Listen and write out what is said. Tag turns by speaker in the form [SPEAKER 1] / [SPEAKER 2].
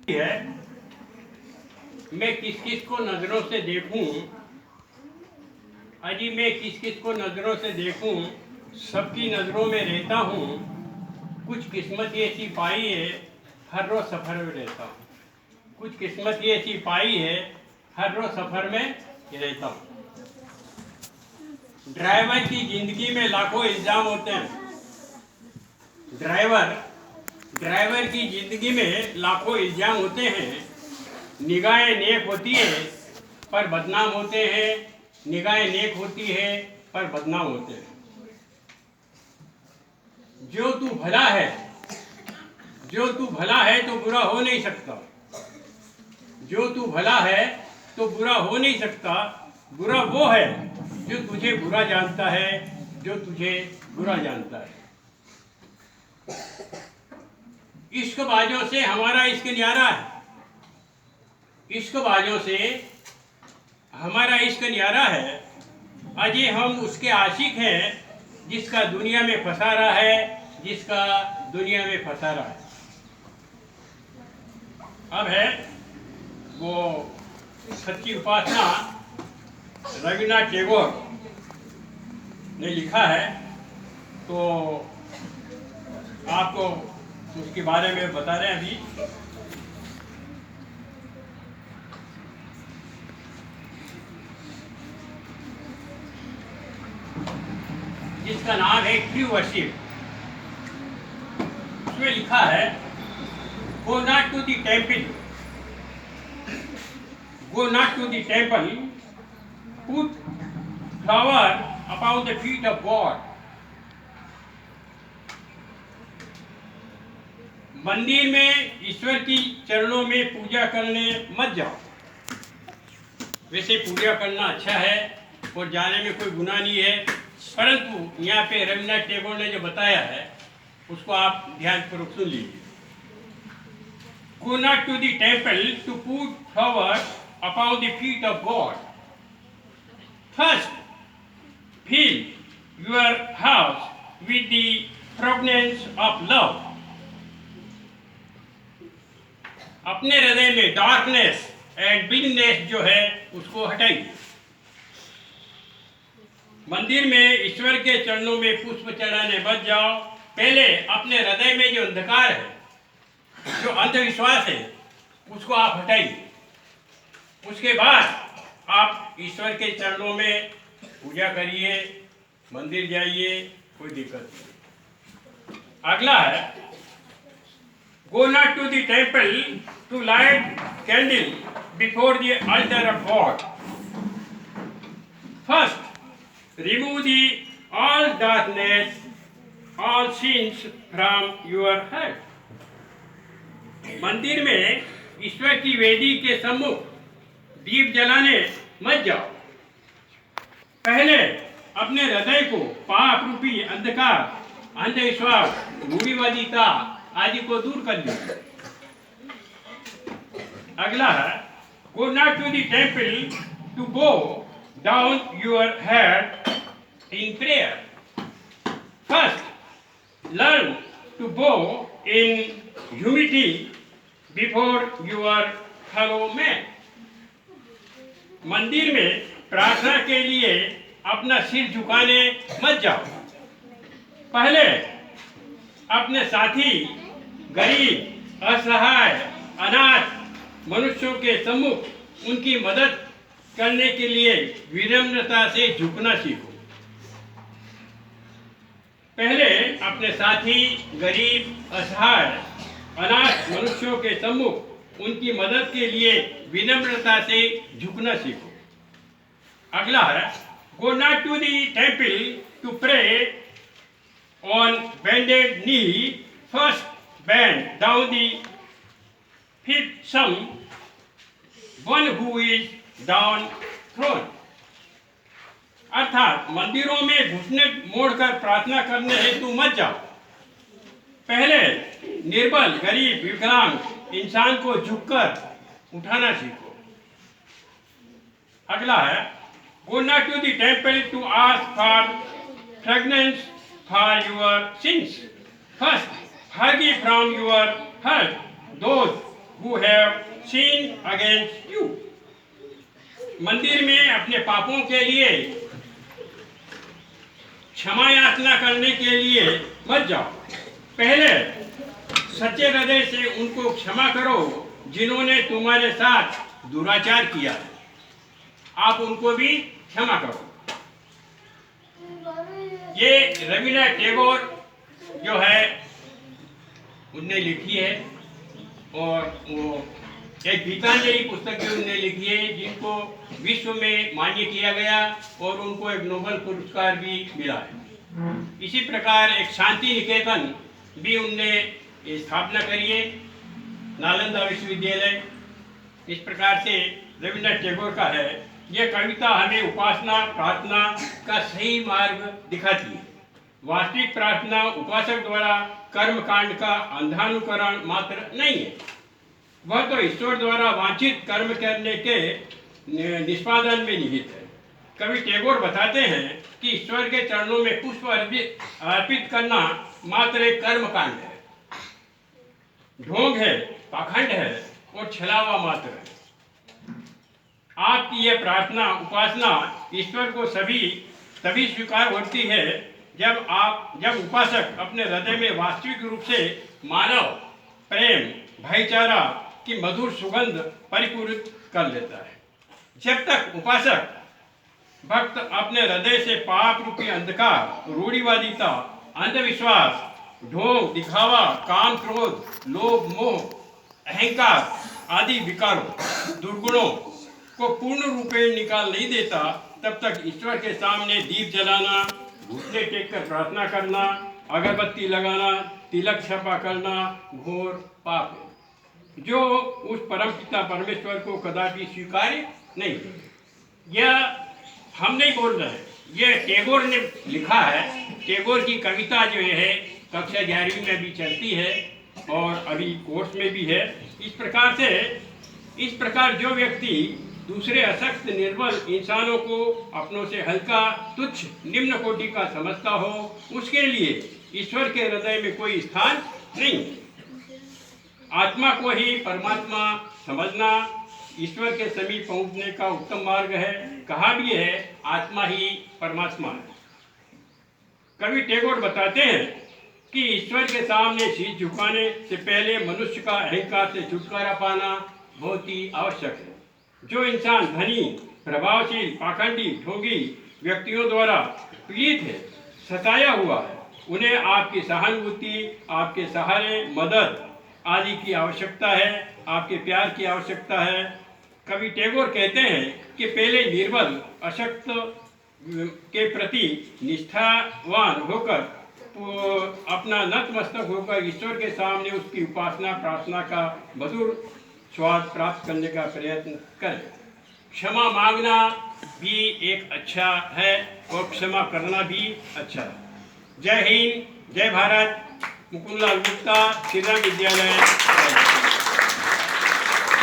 [SPEAKER 1] है मैं किस किस को नजरों से देखूं, अजी मैं किस किस को नजरों से देखूं, सबकी नजरों में रहता हूं, कुछ किस्मत ऐसी पाई है हर रोज सफर में रहता हूं, कुछ किस्मत ऐसी पाई है हर रोज सफर में रहता हूं। ड्राइवर की जिंदगी में लाखों इल्जाम होते हैं, ड्राइवर की जिंदगी में लाखों इल्जाम होते हैं। निगाहें नेक होती है पर बदनाम होते हैं, निगाहें नेक होती है पर बदनाम होते हैं। जो तू भला है तो बुरा हो नहीं सकता, जो तू भला है तो बुरा हो नहीं सकता। बुरा वो है जो तुझे बुरा जानता है, जो तुझे बुरा जानता है। इश्क बाजों से हमारा इश्क न्यारा है, इश्क बाजों से हमारा इश्क न्यारा है। अजय हम उसके आशिक हैं जिसका दुनिया में फंसा रहा है, जिसका दुनिया में फंसा रहा है। अब है वो सच्ची उपासना, रविन्द्रनाथ टैगोर ने लिखा है, तो आपको उसके बारे में बता रहे हैं अभी। जिसका नाम है ट्रू वर्शिप। उसमें लिखा है, go not to the temple, go not to the temple, put flower upon the feet of God. मंदिर में ईश्वर की चरणों में पूजा करने मत जाओ। वैसे पूजा करना अच्छा है और जाने में कोई गुनाह नहीं है, परंतु यहाँ पे रविन्द्रनाथ टैगोर ने जो बताया है उसको आप ध्यानपूर्वक सुन लीजिए। Go not to the temple to put flowers upon the feet of God. First, fill your house with the fragrance of love. अपने हृदय में डार्कनेस एंड बिगनेस जो है उसको हटाइए। मंदिर में ईश्वर के चरणों में पुष्प चढ़ाने मत जाओ। पहले अपने हृदय में जो अंधकार है, जो अंधविश्वास है, उसको आप हटाइए। उसके बाद आप ईश्वर के चरणों में पूजा करिए, मंदिर जाइए, कोई दिक्कत नहीं। अगला है, go not to the temple to light candle before the altar of God. First, remove the all darkness, all sins from your heart. मंदिर में ईश्वर की वेदी के सम्मुख दीप जलाने मत जाओ। पहले अपने हृदय को पाप रूपी अंधकार, अंधविश्वास, मूढ़ीवादिता आदि को दूर कर लीजिए। अगला है, go not to the temple to bow down your head in prayer. First, learn to bow in humility before your fellow man. मंदिर में प्रार्थना के लिए अपना सिर झुकाने मत जाओ। पहले अपने साथी, गरीब, असहाय, अनाथ मनुष्यों के सम्मुख उनकी मदद करने के लिए विनम्रता से झुकना सीखो। पहले अपने साथी, गरीब, असहाय, अनाथ मनुष्यों के सम्मुख उनकी मदद के लिए विनम्रता से झुकना सीखो। अगला है, go not to the temple to pray on bended knee. First bend down the feet someone who is down thrown. अर्थात मंदिरों में घुटने मोड़कर प्रार्थना करने हेतु मत जाओ। पहले निर्बल, गरीब, विकलांग इंसान को झुककर उठाना सीखो। अगला है, go not to the temple to ask for forgiveness for your sins. First, forgive from your heart those who have sinned against you. मंदिर में अपने पापों के लिए क्षमा याचना करने के लिए मत जाओ। पहले सच्चे हृदय से उनको क्षमा करो जिन्होंने तुम्हारे साथ दुराचार किया है, आप उनको भी क्षमा करो। ये रविन्द्रनाथ टैगोर जो है उनने लिखी है, और वो एक गीतांजलि पुस्तक भी उनने लिखी है जिनको विश्व में मान्य किया गया और उनको एक नोबेल पुरस्कार भी मिला है। इसी प्रकार एक शांति निकेतन भी उनने स्थापना करी है, नालंदा विश्वविद्यालय। इस प्रकार से रविन्द्रनाथ टैगोर का है। यह कविता हमें उपासना प्रार्थना का सही मार्ग दिखाती है। वास्तविक प्रार्थना उपासक द्वारा कर्म कांड का अंधानुकरण मात्र नहीं है, वह तो ईश्वर द्वारा वांछित कर्म करने के निष्पादन में निहित है। कवि टैगोर बताते हैं कि ईश्वर के चरणों में पुष्प अर्पित करना मात्र एक कर्म कांड है, ढोंग है, पाखंड है और छलावा मात्र है। आपकी यह प्रार्थना उपासना ईश्वर को तभी स्वीकार होती है जब उपासक अपने हृदय में वास्तविक रूप से मानव प्रेम भाईचारा की मधुर सुगंध परिपूरित कर लेता है। जब तक उपासक भक्त अपने हृदय से पाप रूपी अंधकार, रूढ़िवादिता, अंधविश्वास, ढोंग, दिखावा, काम, क्रोध, लोभ, मोह, अहंकार आदि विकारों, दुर्गुणों को पूर्ण रूप में निकाल नहीं देता, तब तक ईश्वर के सामने दीप जलाना, घुटने टेक कर प्रार्थना करना, अगरबत्ती लगाना, तिलक छपा करना घोर पाप है, जो उस परम पिता परमेश्वर को कदापि स्वीकार्य नहीं है। यह हम नहीं बोल रहे हैं, यह टैगोर ने लिखा है। टैगोर की कविता जो है कक्षा 11वीं में भी चलती है और अभी कोर्स में भी है। इस प्रकार जो व्यक्ति दूसरे अशक्त निर्बल इंसानों को अपनों से हल्का तुच्छ निम्न कोटि का समझता हो, उसके लिए ईश्वर के हृदय में कोई स्थान नहीं। आत्मा को ही परमात्मा समझना ईश्वर के समीप पहुंचने का उत्तम मार्ग है। कहा भी है आत्मा ही परमात्मा है। कवि टैगोर बताते हैं कि ईश्वर के सामने शीश झुकाने से पहले मनुष्य का अहंकार से छुटकारा पाना बहुत ही आवश्यक है। जो इंसान धनी, प्रभावशील, पाखंडी, ढोंगी व्यक्तियों द्वारा पीड़ित है, सताया हुआ है, उन्हें आपकी सहानुभूति, आपके सहारे, मदद आदि की आवश्यकता है, आपके प्यार की आवश्यकता है। कवि टैगोर कहते हैं कि पहले निर्बल अशक्त के प्रति निष्ठावान होकर अपना नतमस्तक होकर ईश्वर के सामने उसकी उपासना प्रार्थना का मधुर स्वाद प्राप्त करने का प्रयत्न करें। क्षमा मांगना भी एक अच्छा है और क्षमा करना भी अच्छा है। जय हिंद, जय भारत। मुकुंदलाल गुप्ता, श्रीराम विद्यालय।